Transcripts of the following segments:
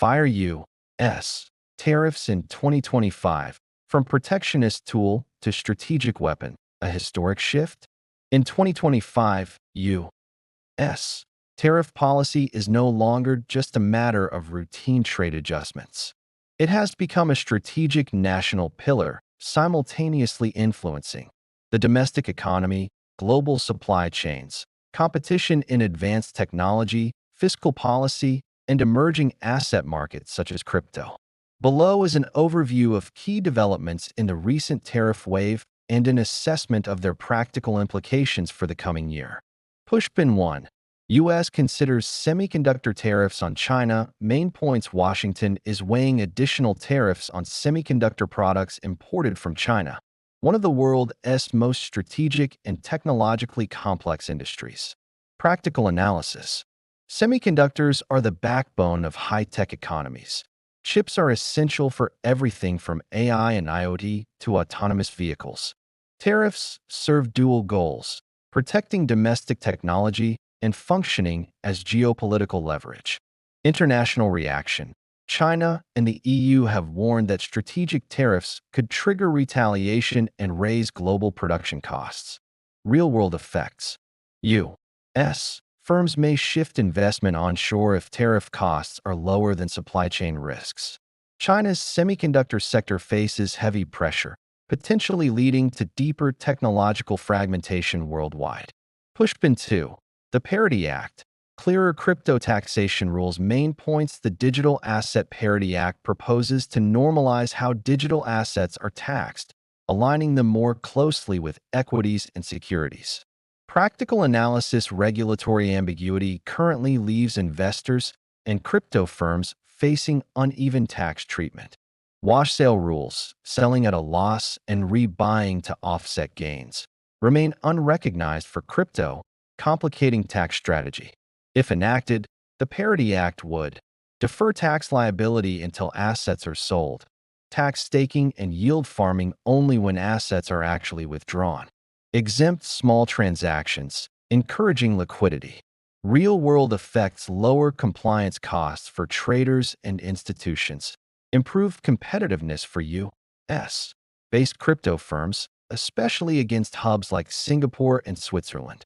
Fire U.S. Tariffs in 2025, from protectionist tool to strategic weapon, a historic shift? In 2025, U.S. tariff policy is no longer just a matter of routine trade adjustments. It has become a strategic national pillar, simultaneously influencing the domestic economy, global supply chains, competition in advanced technology, fiscal policy, and emerging asset markets such as crypto. Below is an overview of key developments in the recent tariff wave and an assessment of their practical implications for the coming year. Pushpin 1. U.S. considers semiconductor tariffs on China. Main points: Washington is weighing additional tariffs on semiconductor products imported from China, one of the world's most strategic and technologically complex industries. Practical analysis. Semiconductors are the backbone of high-tech economies. Chips are essential for everything from AI and IoT to autonomous vehicles. Tariffs serve dual goals: protecting domestic technology and functioning as geopolitical leverage. International reaction. China and the EU have warned that strategic tariffs could trigger retaliation and raise global production costs. Real-world effects. U.S. firms may shift investment onshore if tariff costs are lower than supply chain risks. China's semiconductor sector faces heavy pressure, potentially leading to deeper technological fragmentation worldwide. Pushpin 2. The PARITY Act. Clearer crypto taxation rules. Main points: the Digital Asset Parity Act proposes to normalize how digital assets are taxed, aligning them more closely with equities and securities. Practical analysis. Regulatory ambiguity currently leaves investors and crypto firms facing uneven tax treatment. Wash sale rules, selling at a loss and rebuying to offset gains, remain unrecognized for crypto, complicating tax strategy. If enacted, the PARITY Act would defer tax liability until assets are sold, tax staking and yield farming only when assets are actually withdrawn, exempt small transactions, encouraging liquidity. Real-world effects: lower compliance costs for traders and institutions, improved competitiveness for U.S.-based crypto firms, especially against hubs like Singapore and Switzerland.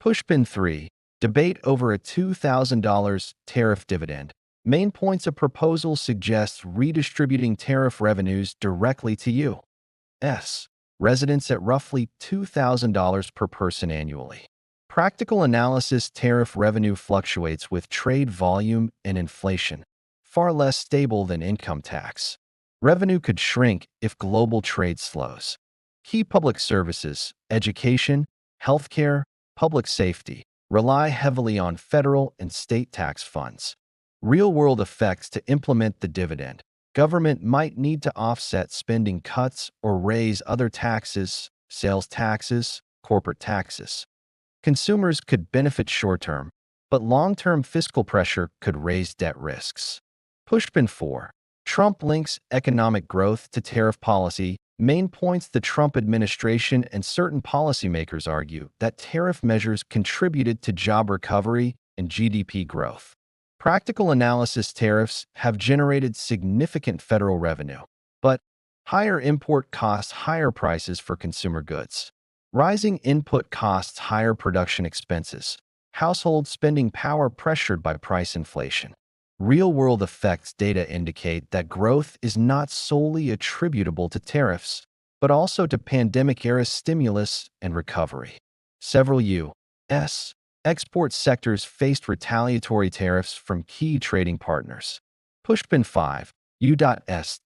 Pushpin 3. Debate over a $2,000 tariff dividend. Main points: a proposal suggests redistributing tariff revenues directly to U.S. residents at roughly $2,000 per person annually. Practical analysis. Tariff revenue fluctuates with trade volume and inflation, far less stable than income tax. Revenue could shrink if global trade slows. Key public services, education, healthcare, public safety, rely heavily on federal and state tax funds. Real-world effects: to implement the dividend, government might need to offset spending cuts or raise other taxes, sales taxes, corporate taxes. Consumers could benefit short-term, but long-term fiscal pressure could raise debt risks. Pushpin 4. Trump links economic growth to tariff policy. Main points: the Trump administration and certain policymakers argue that tariff measures contributed to job recovery and GDP growth. Practical analysis. Tariffs have generated significant federal revenue, but higher import costs higher prices for consumer goods. Rising input costs higher production expenses. Household spending power pressured by price inflation. Real-world effects. Data indicate that growth is not solely attributable to tariffs, but also to pandemic-era stimulus and recovery. Several U.S. export sectors faced retaliatory tariffs from key trading partners. Pushpin 5. U.S.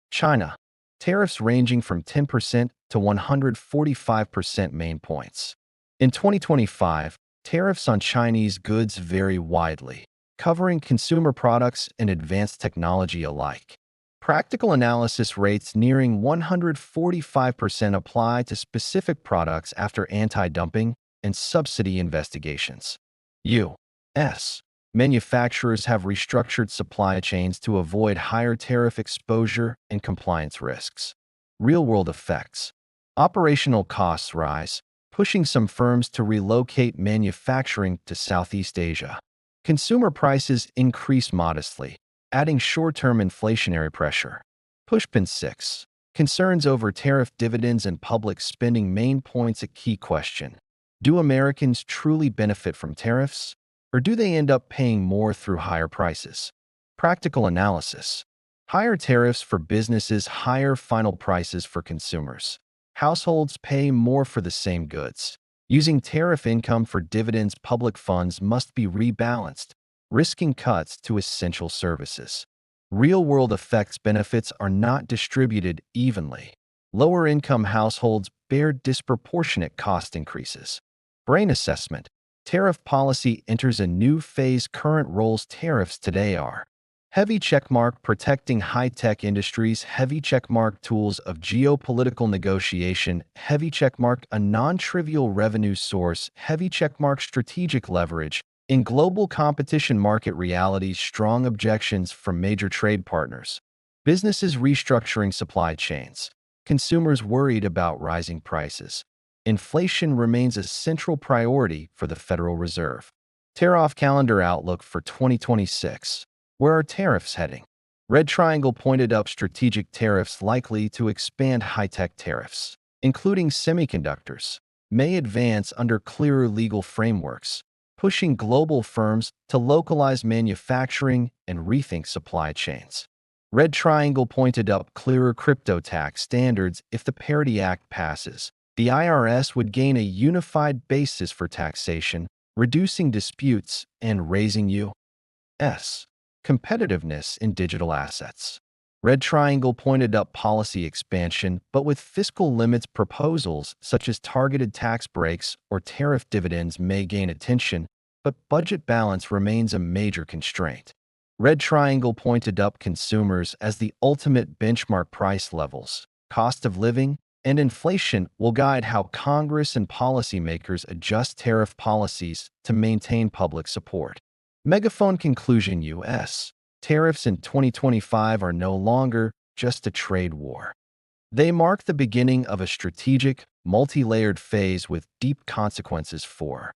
China. Tariffs ranging from 10% to 145%. Main points. In 2025, tariffs on Chinese goods vary widely, covering consumer products and advanced technology alike. Practical analysis: rates nearing 145% apply to specific products after anti-dumping and subsidy investigations. U.S. manufacturers have restructured supply chains to avoid higher tariff exposure and compliance risks. Real-world effects: operational costs rise, pushing some firms to relocate manufacturing to Southeast Asia. Consumer prices increase modestly, adding short-term inflationary pressure. Pushpin 6. Concerns over tariff dividends and public spending. Main points. A key question. Do Americans truly benefit from tariffs, or do they end up paying more through higher prices? Practical analysis. Higher tariffs for businesses, higher final prices for consumers. Households pay more for the same goods. Using tariff income for dividends, public funds must be rebalanced, risking cuts to essential services. Real-world effects. Benefits are not distributed evenly. Lower-income households bear disproportionate cost increases. Brain assessment. Tariff policy enters a new phase. Current roles. Tariffs today are heavy checkmark, protecting high-tech industries. Heavy checkmark, tools of geopolitical negotiation. Heavy checkmark, a non-trivial revenue source. Heavy checkmark, strategic leverage. In global competition, market realities. Strong objections from major trade partners. Businesses restructuring supply chains. Consumers worried about rising prices. Inflation remains a central priority for the Federal Reserve. Tariff calendar outlook for 2026. Where are tariffs heading? Red triangle pointed up. Strategic tariffs likely to expand. High-tech tariffs, including semiconductors, may advance under clearer legal frameworks, pushing global firms to localize manufacturing and rethink supply chains. Red triangle pointed up. Clearer crypto tax standards. If the PARITY Act passes, the IRS would gain a unified basis for taxation, reducing disputes and raising U.S. competitiveness in digital assets. Red triangle pointed up. Policy expansion, but with fiscal limits. Proposals such as targeted tax breaks or tariff dividends may gain attention, but budget balance remains a major constraint. Red triangle pointed up. Consumers as the ultimate benchmark. Price levels, cost of living, and inflation will guide how Congress and policymakers adjust tariff policies to maintain public support. Megaphone conclusion. U.S. tariffs in 2025 are no longer just a trade war. They mark the beginning of a strategic, multi-layered phase with deep consequences for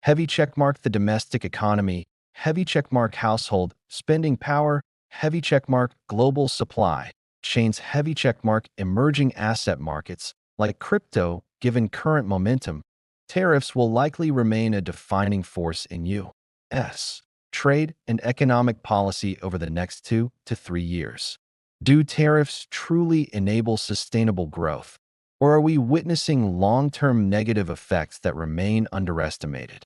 heavy checkmark the domestic economy, heavy checkmark household spending power, heavy checkmark global supply chains, heavy checkmark emerging asset markets like crypto. Given current momentum, tariffs will likely remain a defining force in U.S. trade and economic policy over the next 2 to 3 years. Do tariffs truly enable sustainable growth, or are we witnessing long-term negative effects that remain underestimated?